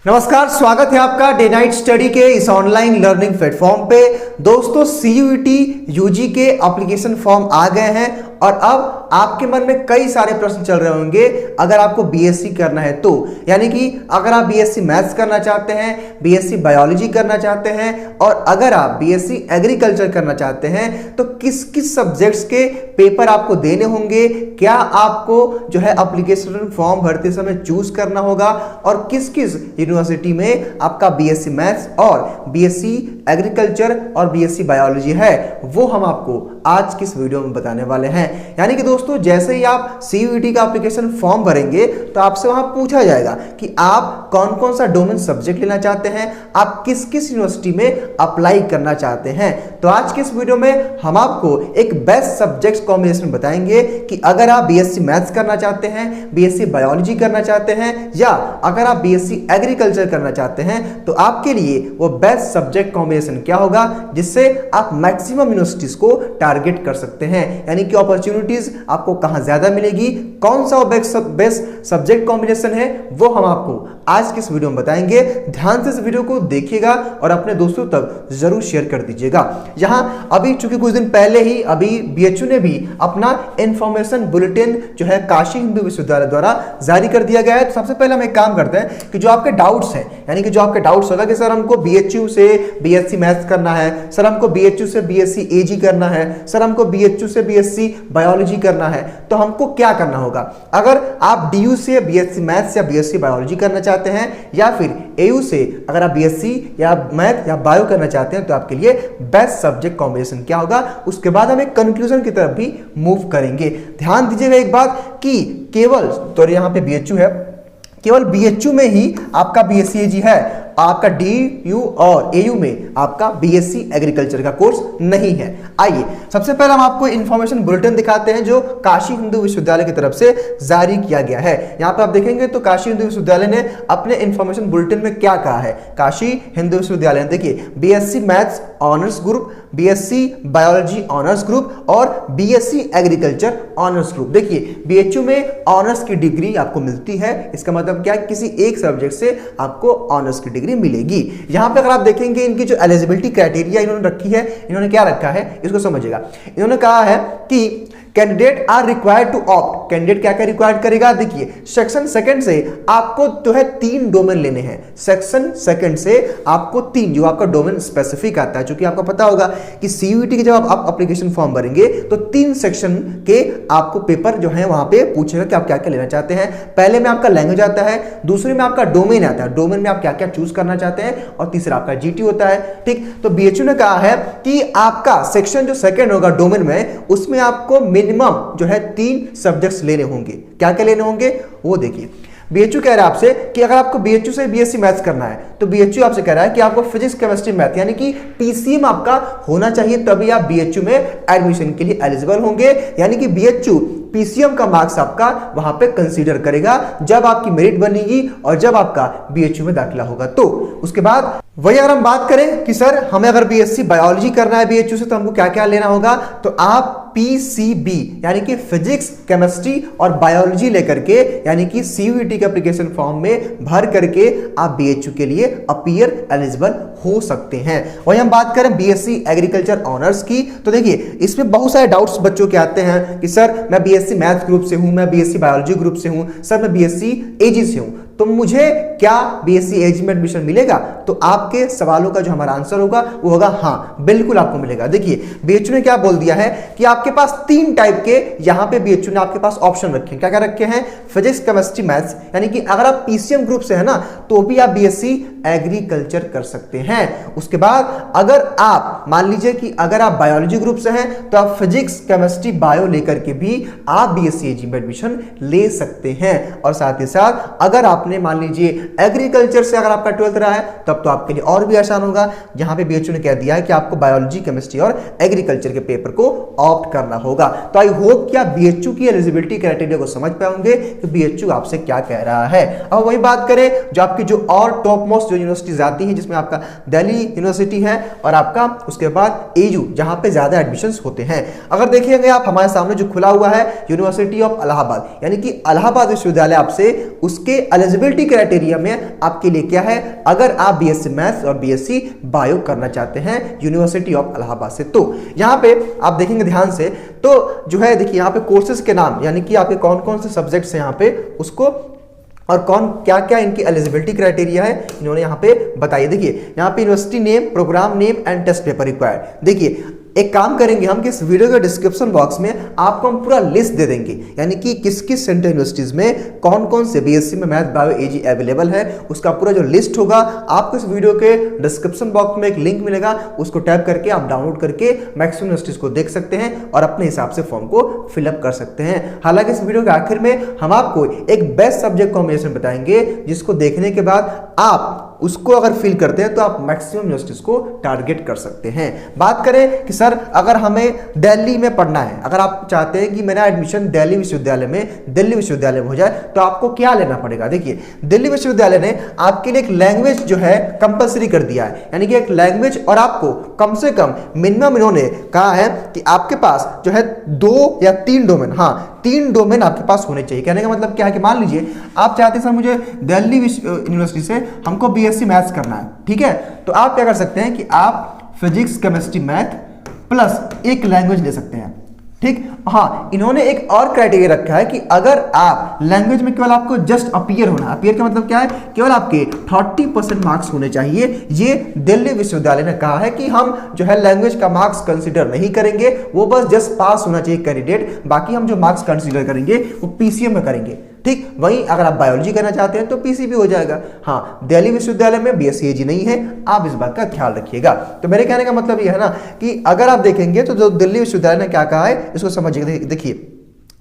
नमस्कार, स्वागत है आपका डे नाइट स्टडी के इस ऑनलाइन लर्निंग प्लेटफॉर्म पे। दोस्तों, सीयूईटी यूजी के एप्लीकेशन फॉर्म आ गए हैं और अब आपके मन में कई सारे प्रश्न चल रहे होंगे अगर आपको बीएससी करना है तो, यानी कि अगर आप बीएससी मैथ्स करना चाहते हैं, बीएससी बायोलॉजी करना चाहते हैं और अगर आप बीएससी एग्रीकल्चर करना चाहते हैं तो किस किस सब्जेक्ट्स के पेपर आपको देने होंगे, क्या आपको जो है एप्लीकेशन फॉर्म भरते समय चूज करना होगा और किस किस यूनिवर्सिटी में आपका बीएससी मैथ्स और बीएससी एग्रीकल्चर और बीएससी बायोलॉजी है, वो हम आपको आज की इस वीडियो में बताने वाले हैं। यानी कि दोस्तों, जैसे ही आप सीयूईटी का एप्लीकेशन फॉर्म भरेंगे तो आपसे वहां पूछा जाएगा कि आप कौन कौन सा डोमेन सब्जेक्ट लेना चाहते हैं, आप किस किस यूनिवर्सिटी में अप्लाई करना चाहते हैं। तो आज के इस वीडियो में हम आपको एक बेस्ट सब्जेक्ट कॉम्बिनेशन बताएंगे कि अगर आप बीएससी मैथ्स करना चाहते हैं, बीएससी बायोलॉजी करना चाहते हैं या अगर आप बीएससी एग्रीकल्चर करना चाहते हैं तो आपके लिए वो बेस्ट सब्जेक्ट कॉम्बिनेशन क्या होगा जिससे आप मैक्सिमम यूनिवर्सिटीज को टारगेट कर सकते हैं। यानी कि अपॉर्चुनिटीज आपको कहां ज्यादा मिलेगी, कौन सा बेस्ट सब्जेक्ट कॉम्बिनेशन है, वो हम आपको आज की इस वीडियो में बताएंगे। ध्यान से इस वीडियो को देखिएगा और अपने दोस्तों तक जरूर शेयर कर दीजिएगा। यहां अभी चूंकि कुछ दिन पहले ही अभी बीएचयू ने भी अपना इंफॉर्मेशन बुलेटिन जो है काशी हिंदू विश्वविद्यालय द्वारा जारी कर दिया गया है। तो सबसे पहले हम एक काम करते हैं कि जो आपके डाउट्स हैं, यानी कि जो आपके डाउट्स होगा कि सर हमको बीएचयू से बीएससी मैथ्स करना है, सर हमको बीएचयू से बीएससी एजी करना है, सर हमको बीएचयू से बीएससी बायोलॉजी करना है, तो हमको क्या करना होगा। अगर आप डीयू से बीएससी मैथ्स या बीएससी बायोलॉजी करना चाहते हैं या फिर एयू से अगर आप बीएससी या मैथ या बायो करना चाहते हैं तो आपके लिए बेस्ट सब्जेक्ट कॉम्बिनेशन क्या होगा, उसके बाद हम एक कंक्लूजन की तरफ भी मूव करेंगे। ध्यान दीजिएगा एक बात कि केवल तो यहां पे बीएचयू है, केवल बीएचयू में ही आपका बीएससी एजी है, आपका डीयू और एयू में आपका बीएससी एग्रीकल्चर का कोर्स नहीं है। आइए सबसे पहले हम आपको इंफॉर्मेशन बुलेटिन दिखाते हैं जो काशी हिंदू विश्वविद्यालय की तरफ से जारी किया गया है। यहां पे आप देखेंगे तो काशी हिंदू विश्वविद्यालय ने अपने इंफॉर्मेशन बुलेटिन में क्या कहा है। काशी हिंदू विश्वविद्यालय ने देखिए BSc maths honours group, BSc biology honours group और बीएससी एग्रीकल्चर ऑनर्स ग्रुप। देखिए बीएचयू में ऑनर्स की डिग्री आपको मिलती है, इसका मतलब क्या है, किसी एक सब्जेक्ट से आपको ऑनर्स की डिग्री मिलेगी। यहां पे अगर आप देखेंगे इनकी जो एलिजिबिलिटी क्राइटेरिया इन्होंने रखी है, इन्होंने क्या रखा है इसको समझिएगा। इन्होंने कहा है कि candidate are required to opt, candidate क्या क्या रिक्वायर्ड करेगा। देखिए सेक्शन सेकंड से आपको जो है 3 डोमेन लेने हैं। सेक्शन सेकंड से आपको 3 जो आपका डोमेन स्पेसिफिक आता है, क्योंकि आपको पता होगा कि सीयूईटी के जब आप एप्लीकेशन फॉर्म भरेंगे तो 3 सेक्शन के आपको पेपर जो है वहां पे पूछेगा कि आप क्या क्या लेना चाहते हैं। पहले में आपका लैंग्वेज आता है, दूसरे में आपका डोमेन आता है, डोमेन में आप क्या क्या चूज करना चाहते हैं और तीसरा आपका जीटी होता है। ठीक, तो बीएचयू ने कहा है कि आपका सेक्शन जो सेकंड होगा डोमेन में, उसमें आपको मिनिमम जो है 3 सब्जेक्ट्स लेने होंगे। क्या क्या लेने होंगे वो देखिए। बीएचयू कह रहा है आपसे कि अगर आपको बीएचयू से बीएससी मैथ्स करना है तो बीएचयू आपसे कह रहा है कि आपको फिजिक्स केमिस्ट्री मैथ यानी कि पीसीएम आपका होना चाहिए, तभी आप बीएचयू में एडमिशन के लिए एलिजिबल होंगे। यानी कि बीएचयू पीसीएम का मार्क्स आपका वहां पे कंसीडर करेगा जब आपकी मेरिट बनेगी और जब आपका बीएचयू में दाखिला होगा। तो उसके बाद वही अगर हम बात करें कि सर हमें अगर बीएससी बायोलॉजी करना है बीएचयू से तो हमको क्या क्या लेना होगा, तो आप पीसीबी यानी कि फिजिक्स केमिस्ट्री और बायोलॉजी लेकर के यानी कि सीयूईटी के एप्लीकेशन फॉर्म में भर करके आप बीएचयू के लिए अपीयर एलिजिबल हो सकते हैं। वही हम बात करें बीएससी एग्रीकल्चर ऑनर्स की, तो देखिए इसमें बहुत सारे डाउट्स बच्चों के आते हैं कि सर मैं बीएससी मैथ्स ग्रुप से हूं, मैं बीएससी बायोलॉजी ग्रुप से हूं, सर मैं बीएससी एजी से हूं, तो मुझे क्या बीएससी एजी में एडमिशन मिलेगा। तो आपके सवालों का जो हमारा आंसर होगा वो होगा हाँ, बिल्कुल आपको मिलेगा। देखिए बीएचयू ने क्या बोल दिया है कि आपके पास 3 टाइप के यहां पे बीएचयू ने आपके पास ऑप्शन रखे हैं। क्या क्या रखे हैं, फिजिक्स केमिस्ट्री मैथ्स, यानी कि अगर आप पीसीएम ग्रुप से है ना तो भी आप बीएससी एग्रीकल्चर कर सकते हैं। उसके बाद अगर आप मान लीजिए कि अगर आप बायोलॉजी ग्रुप से हैं तो आप फिजिक्स केमिस्ट्री बायो लेकर के भी आप बीएससी एजी में एडमिशन ले सकते हैं। और साथ ही साथ अगर आपने मान लीजिए एग्रीकल्चर से अगर आपका 12th रहा है तब तो आपके लिए और भी आसान होगा। यहां पे बीएचयू ने कह दिया है कि आपको बायोलॉजी केमिस्ट्री और एग्रीकल्चर के पेपर को ऑप्ट करना होगा। तो आई होप कि आप बीएचयू की एलिजिबिलिटी क्राइटेरिया को समझ पाएंगे कि बीएचयू आपसे क्या कह रहा है। अब वही बात करें जो आपकी जो और टॉप मोस्ट जो यूनिवर्सिटीज आती हैं, जिसमें आपका दिल्ली यूनिवर्सिटी है और आपका उसके बाद एयू जहां पे ज्यादा एडमिशंस होते हैं। अगर देखिएगा आप हमारे सामने जो खुला हुआ है यूनिवर्सिटी ऑफ इलाहाबाद, यानी कि इलाहाबाद विश्वविद्यालय आपसे उसके एलिजिबिलिटी क्राइटेरिया में आपके लिए क्या है, अगर आप बीएससी मैथ्स और बीएससी बायो करना चाहते हैं यूनिवर्सिटी ऑफ इलाहाबाद से। तो यहाँ पे आप देखेंगे ध्यान से, तो जो है देखिए यहाँ पे कोर्सेज के नाम, यानी कि आपके कौन कौन से सब्जेक्ट्स हैं यहाँ पे उसको, और कौन क्या क्या इनकी एलिजिबिलिटी क्राइटेरिया है इन्होंने यहाँ पे बताइए। देखिए यहाँ पे university name, programme name and test paper required. देखिए एक काम करेंगे हम कि इस वीडियो के डिस्क्रिप्शन बॉक्स में आपको हम पूरा लिस्ट दे देंगे, यानी कि किस किस सेंट्रल यूनिवर्सिटीज में कौन कौन से बीएससी में मैथ बायो एजी अवेलेबल है, उसका पूरा जो लिस्ट होगा आपको इस वीडियो के डिस्क्रिप्शन बॉक्स में एक लिंक मिलेगा, उसको टैप करके आप डाउनलोड करके मैक्सिमम यूनिवर्सिटीज को देख सकते हैं और अपने हिसाब से फॉर्म को फिलअप कर सकते हैं। हालांकि इस वीडियो के आखिर में हम आपको एक बेस्ट सब्जेक्ट कॉम्बिनेशन बताएंगे, जिसको देखने के बाद आप उसको अगर फिल करते हैं तो आप मैक्सिमम यूनिवर्सिटीज को टारगेट कर सकते हैं। बात करें कि सर अगर हमें दिल्ली में पढ़ना है, अगर आप चाहते हैं कि मेरा एडमिशन दिल्ली विश्वविद्यालय में हो जाए, तो आपको क्या लेना पड़ेगा। देखिए दिल्ली विश्वविद्यालय ने आपके लिए एक लैंग्वेज जो है कंपलसरी कर दिया है, यानी कि एक लैंग्वेज, और आपको कम से कम मिनिमम इन्होंने कहा है कि आपके पास जो है 2 या 3 डोमेन, हाँ 3 डोमेन आपके पास होने चाहिए। कहने का मतलब क्या है कि मान लीजिए आप चाहते हैं सर मुझे दिल्ली यूनिवर्सिटी से हमको बीएससी मैथ्स करना है, ठीक है, तो आप क्या कर सकते हैं कि आप फिजिक्स, केमिस्ट्री, मैथ प्लस एक लैंग्वेज ले सकते हैं, ठीक। हाँ इन्होंने एक और क्राइटेरिया रखा है कि अगर आप लैंग्वेज में केवल आपको जस्ट अपीयर होना, अपीयर का मतलब क्या है, केवल आपके 30% मार्क्स होने चाहिए। ये दिल्ली विश्वविद्यालय ने कहा है कि हम जो है लैंग्वेज का मार्क्स कंसीडर नहीं करेंगे, वो बस जस्ट पास होना चाहिए कैंडिडेट, बाकी हम जो मार्क्स कंसीडर करेंगे वो पीसीएम में करेंगे, ठीक। वहीं अगर आप बायोलॉजी करना चाहते हैं तो पीसीबी हो जाएगा। हाँ दिल्ली विश्वविद्यालय में बीएससी एजी नहीं है, आप इस बात का ख्याल रखिएगा। तो मेरे कहने का मतलब यह है ना कि अगर आप देखेंगे तो जो दिल्ली विश्वविद्यालय ने क्या कहा है इसको समझिए। देखिए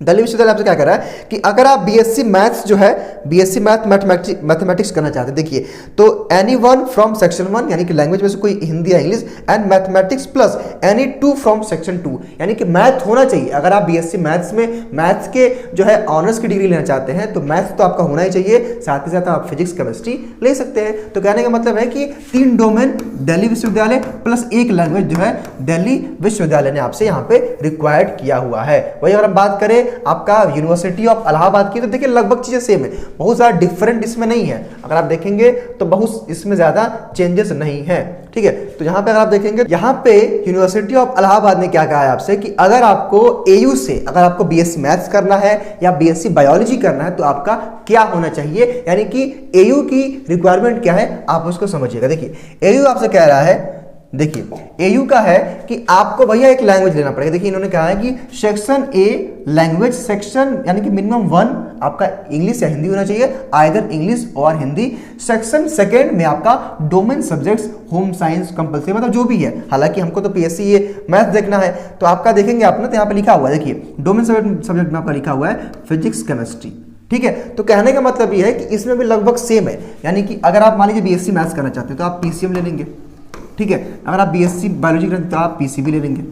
दिल्ली विश्वविद्यालय आपसे क्या कर रहा है कि अगर आप बीएससी मैथ्स जो है बीएससी मैथमेटिक्स करना चाहते हैं, देखिए तो एनी वन फ्रॉम सेक्शन 1 यानी कि लैंग्वेज में से कोई हिंदी या English, and mathematics plus any 2 from section 2, यानी कि मैथ होना चाहिए। अगर आप बीएससी मैथ्स में मैथ्स के जो है ऑनर्स की डिग्री लेना चाहते हैं तो मैथ्स तो आपका होना ही चाहिए, साथ ही साथ आप फिजिक्स, केमिस्ट्री ले सकते हैं। तो कहने का मतलब है कि 3 डोमेन दिल्ली विश्वविद्यालय प्लस एक लैंग्वेज जो है दिल्ली विश्वविद्यालय ने आपसे यहाँ पे रिक्वायर्ड किया हुआ है। वही अगर हम बात करें आपका यूनिवर्सिटी ऑफ इलाहाबाद की, तो देखिए लगभग चीजें सेम है, बहुत ज्यादा डिफरेंट इसमें नहीं है। अगर आप देखेंगे तो बहुत इसमें ज्यादा चेंजेस नहीं है, ठीक है। तो यहाँ पे अगर आप देखेंगे, यहाँ पे यूनिवर्सिटी ऑफ इलाहाबाद ने क्या कहा है आपसे कि अगर आपको एयू से अगर आपको बीएससी मैथ्स करना है या बीएससी बायोलॉजी करना है तो आपका क्या होना चाहिए, यानी कि एयू की रिक्वायरमेंट क्या है आप उसको समझिएगा। देखिए एयू आपसे कह रहा है, देखिए एयू का है कि आपको भैया एक लैंग्वेज लेना पड़ेगा। देखिए इन्होंने कहा है कि सेक्शन ए लैंग्वेज सेक्शन, यानी कि मिनिमम 1 आपका इंग्लिश या हिंदी होना चाहिए, आइदर इंग्लिश और हिंदी। सेक्शन सेकंड में आपका domain subjects home science compulsory, मतलब जो भी है, हालांकि हमको तो पीएससी ये मैथ देखना है तो आपका देखेंगे आपने तो यहाँ पे लिखा हुआ है, देखिए डोमेन सब्जेक्ट में आपका लिखा हुआ है फिजिक्स, केमिस्ट्री, ठीक है। तो कहने का मतलब ये है कि इसमें भी लगभग सेम है, यानी कि अगर आप मान लीजिए बीएससी मैथ्स करना चाहते हैं तो आप पीसीएम ले लेंगे, ठीक है। अगर आप बीएससी बायोलॉजी करते हैं तो आप पीसीबी ले लेंगे,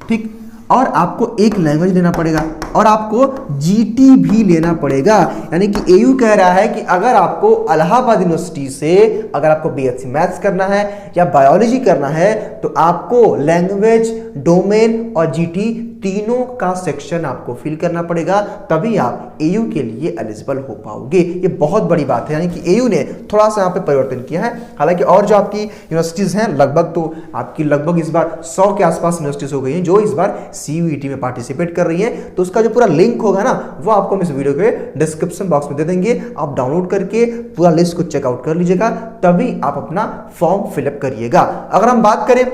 ठीक। और आपको एक लैंग्वेज लेना पड़ेगा और आपको जीटी भी लेना पड़ेगा, यानी कि एयू कह रहा है कि अगर आपको इलाहाबाद यूनिवर्सिटी से अगर आपको बीएससी मैथ्स करना है या बायोलॉजी करना है तो आपको लैंग्वेज, डोमेन और जीटी तीनों का सेक्शन आपको फिल करना पड़ेगा, तभी आप एयू के लिए एलिजिबल हो पाओगे। ये बहुत बड़ी बात है, यानी कि एयू ने थोड़ा सा यहाँ पे परिवर्तन किया है। हालांकि और जो आपकी यूनिवर्सिटीज हैं लगभग तो आपकी लगभग इस बार 100 के आसपास यूनिवर्सिटीज हो गई हैं जो इस बार सीयूईटी में पार्टिसिपेट कर रही हैं। तो उसका जो पूरा लिंक होगा ना वो आपको हम इस वीडियो के डिस्क्रिप्शन बॉक्स में दे देंगे, आप डाउनलोड करके पूरा लिस्ट को चेकआउट कर लीजिएगा, तभी आप अपना फॉर्म फिलअप करिएगा। अगर हम बात करें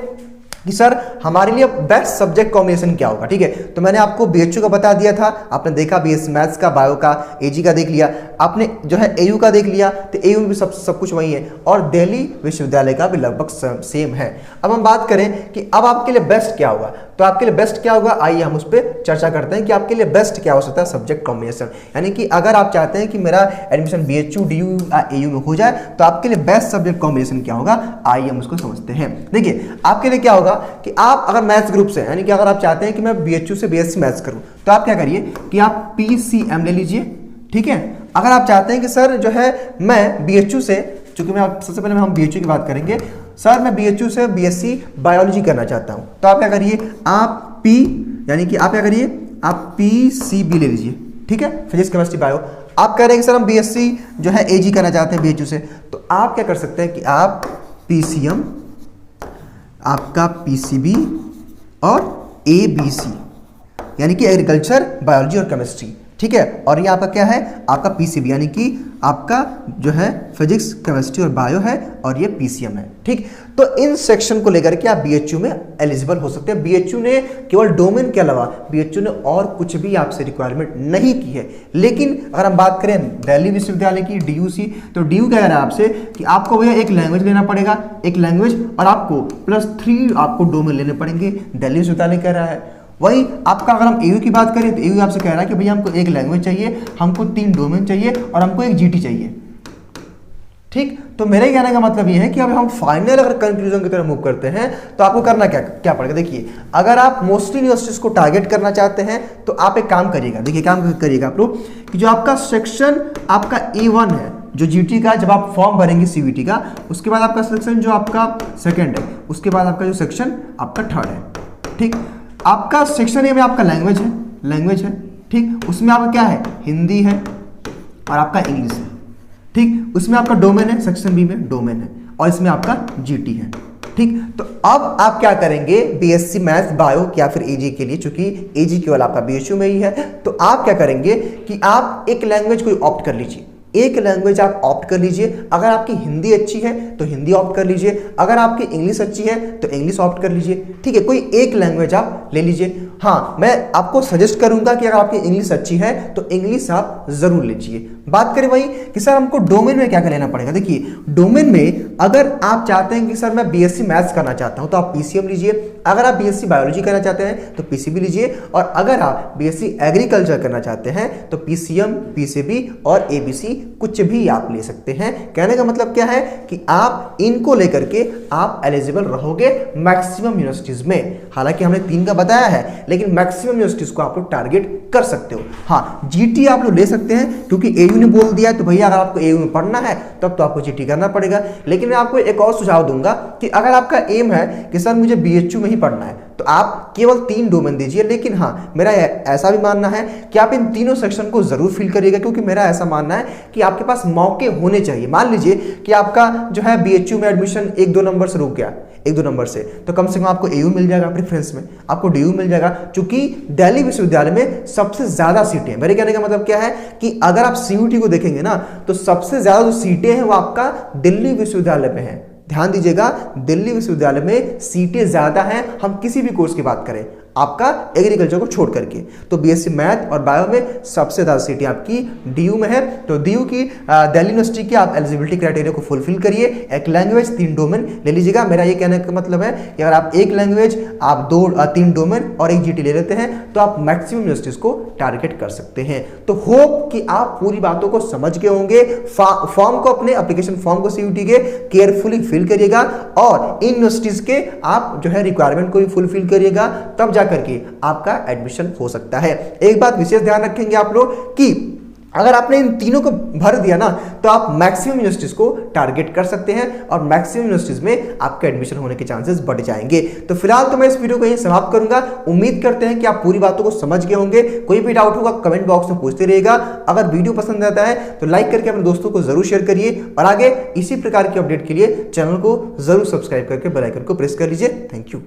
कि सर हमारे लिए बेस्ट सब्जेक्ट कॉम्बिनेशन क्या होगा, ठीक है, तो मैंने आपको बीएचयू का बता दिया था, आपने देखा बीएससी मैथ्स का, बायो का, एजी का देख लिया, आपने जो है एयू का देख लिया, तो एयू में भी सब कुछ वही है, और दिल्ली विश्वविद्यालय का भी लगभग सेम है। अब हम बात करें कि अब आपके लिए बेस्ट क्या होगा, तो आपके लिए बेस्ट क्या होगा, आइए हम उस पर चर्चा करते हैं कि आपके लिए बेस्ट क्या हो सकता है सब्जेक्ट कॉम्बिनेशन। यानी कि अगर आप चाहते हैं कि मेरा एडमिशन बीएचयू, डीयू या एयू में हो जाए तो आपके लिए बेस्ट सब्जेक्ट कॉम्बिनेशन क्या होगा, आइए हम उसको समझते हैं। देखिए आपके लिए क्या होगा कि आप अगर मैथ्स ग्रुप से, यानी कि अगर आप चाहते हैं कि मैं बीएचयू से बीएससी मैथ्स करूं तो आप क्या करिए कि आप पीसीएम ले लीजिए, ठीक है। अगर आप चाहते हैं कि सर जो है मैं बीएचयू से, चूंकि मैं सबसे पहले हम बीएचयू की बात करेंगे, सर मैं बीएचयू से बीएससी बायोलॉजी करना चाहता हूं, तो आप क्या करिए, आप पीसीबी ले लीजिए, ठीक है, फिजिक्स, केमिस्ट्री, बायो। आप कह रहे हैं कि सर हम बीएससी जो है एजी करना चाहते हैं बीएचयू से, तो आप क्या कर सकते हैं कि आप पीसीएम, आपका पीसीबी और एबीसी यानी कि एग्रीकल्चर, बायोलॉजी और केमिस्ट्री, ठीक है। और ये आपका क्या है, आपका पीसीबी यानी कि आपका जो है फिजिक्स, केमिस्ट्री और बायो है, और ये पीसीएम है, ठीक। तो इन सेक्शन को लेकर के आप बीएचयू में एलिजिबल हो सकते हैं। बीएचयू ने केवल डोमेन के अलावा बीएचयू ने और कुछ भी आपसे रिक्वायरमेंट नहीं की है। लेकिन अगर हम बात करें दिल्ली विश्वविद्यालय की डीयूसी, तो डीयू कह रहा है आपसे कि आपको भैया एक लैंग्वेज लेना पड़ेगा, एक लैंग्वेज, और आपको +3 आपको डोमेन लेने पड़ेंगे, दिल्ली विश्वविद्यालय कह रहा है। वही आपका अगर हम एयू की बात करें तो एयू आपसे कह रहा है कि भैया हमको एक लैंग्वेज चाहिए, हमको 3 डोमेन चाहिए और हमको एक जीटी चाहिए, ठीक। तो मेरे कहने का मतलब ये है कि अब हम फाइनल अगर कंक्लूजन की तरफ मूव करते हैं तो आपको करना क्या पड़ेगा। देखिए, अगर आप मोस्टली यूनिवर्सिटीज को टारगेट करना चाहते हैं तो आप एक काम करिएगा, देखिए काम करिएगा आप लोग कि जो आपका सेक्शन आपका A1 है जो जीटी का, जब आप फॉर्म भरेंगे सीयूईटी का, उसके बाद आपका सेक्शन जो आपका सेकंड है, उसके बाद आपका जो सेक्शन आपका थर्ड है, ठीक। आपका सेक्शन ए में आपका लैंग्वेज है, ठीक। उसमें आपका क्या है, हिंदी है और आपका इंग्लिश है, ठीक। उसमें आपका डोमेन है, सेक्शन बी में डोमेन है, और इसमें आपका जीटी है, ठीक। तो अब आप क्या करेंगे, बीएससी मैथ्स बायो या फिर एजी के लिए, चूंकि एजी केवल आपका बीएचयू में ही है, तो आप क्या करेंगे कि आप एक लैंग्वेज को ऑप्ट कर लीजिए, एक लैंग्वेज आप ऑप्ट कर लीजिए। अगर आपकी हिंदी अच्छी है तो हिंदी ऑप्ट कर लीजिए, अगर आपकी इंग्लिश अच्छी है तो इंग्लिश ऑप्ट कर लीजिए, ठीक है। कोई एक लैंग्वेज आप ले लीजिए। हाँ, मैं आपको सजेस्ट करूंगा कि अगर आपकी इंग्लिश अच्छी है तो इंग्लिश आप जरूर लीजिए। बात करें वही कि सर हमको डोमेन में क्या क्या लेना पड़ेगा। देखिए, डोमेन में अगर आप चाहते हैं कि सर मैं बीएससी मैथ्स करना चाहता हूं तो आप पीसीएम लीजिए, अगर आप बीएससी बायोलॉजी करना चाहते हैं तो पीसीबी लीजिए, और अगर आप बीएससी एग्रीकल्चर करना चाहते हैं तो पीसीएम, पीसीबी और एबीसी कुछ भी आप ले सकते हैं। कहने का मतलब क्या है कि आप इनको लेकर के आप एलिजिबल रहोगे मैक्सिमम यूनिवर्सिटीज में। हालांकि हमने 3 का बताया है, लेकिन मैक्सिमम यूनिवर्सिटीज को आप लोग टारगेट कर सकते हो। हाँ, जीटी आप लोग ले सकते हैं क्योंकि एयू ने बोल दिया, तो भैया अगर आपको एयू में पढ़ना है तब तो आपको जीटी करना पड़ेगा। लेकिन मैं आपको एक और सुझाव दूंगा कि अगर आपका एम है कि सर मुझे बीएचयू में ही पढ़ना है तो आप केवल 3 डोमेन दीजिए। लेकिन हाँ, मेरा ऐसा भी मानना है कि आप इन तीनों सेक्शन को जरूर फिल करिएगा, क्योंकि मेरा ऐसा मानना है कि आपके पास मौके होने चाहिए। मान लीजिए कि आपका जो है बीएचयू में एडमिशन 1-2 नंबर से रुक गया, 1-2 नंबर से, तो कम से कम आपको एयू मिल जाएगा, प्रेफरेंस में आपको डीयू मिल जाएगा, क्योंकि दिल्ली विश्वविद्यालय में सबसे ज्यादा सीटें हैं। मेरे कहने का मतलब क्या है कि अगर आप सीयूटी को देखेंगे ना तो सबसे ज्यादा जो सीटें हैं वो आपका दिल्ली विश्वविद्यालय में है। ध्यान दीजिएगा, दिल्ली विश्वविद्यालय में सीटें ज्यादा हैं, हम किसी भी कोर्स की बात करें, आपका एग्रीकल्चर को छोड़ करके। तो बीएससी मैथ और बायो में सबसे ज्यादा सीटें आपकी डीयू में है। तो डीयू की दिल्ली यूनिवर्सिटी की आप एलिजिबिलिटी क्राइटेरिया को फुलफिल करिए, एक लैंग्वेज 3 डोमेन ले लीजिएगा। मेरा ये कहने का मतलब है कि अगर आप एक लैंग्वेज, आप 3 डोमेन और एक जीटी ले लेते हैं तो आप मैक्सिमम यूनिवर्सिटीज को टारगेट कर सकते हैं। तो होप कि आप पूरी बातों को समझ गए होंगे। फॉर्म को, अपने एप्लीकेशन फॉर्म को सीयूटी के केयरफुली फिल करिएगा और इन यूनिवर्सिटीज के आप जो है रिक्वायरमेंट को भी फुलफिल करिएगा, तब करके आपका एडमिशन हो सकता है। एक बात विशेष ध्यान रखेंगे आप लोग कि अगर आपने इन तीनों को भर दिया ना तो आप मैक्सिमम यूनिवर्सिटीज को टारगेट कर सकते हैं और मैक्सिमम यूनिवर्सिटीज में आपका एडमिशन होने के चांसेस बढ़ जाएंगे। तो फिलहाल तो मैं इस वीडियो को यहीं समाप्त करूंगा। उम्मीद करते हैं कि आप पूरी बातों को समझ गए होंगे। कोई भी डाउट होगा कमेंट बॉक्स में पूछते रहिएगा। अगर वीडियो पसंद आता है तो लाइक करके अपने दोस्तों को जरूर शेयर करिए और आगे इसी प्रकार की अपडेट के लिए चैनल को जरूर सब्सक्राइब करके बेल आइकन को प्रेस कर लीजिए। Thank you.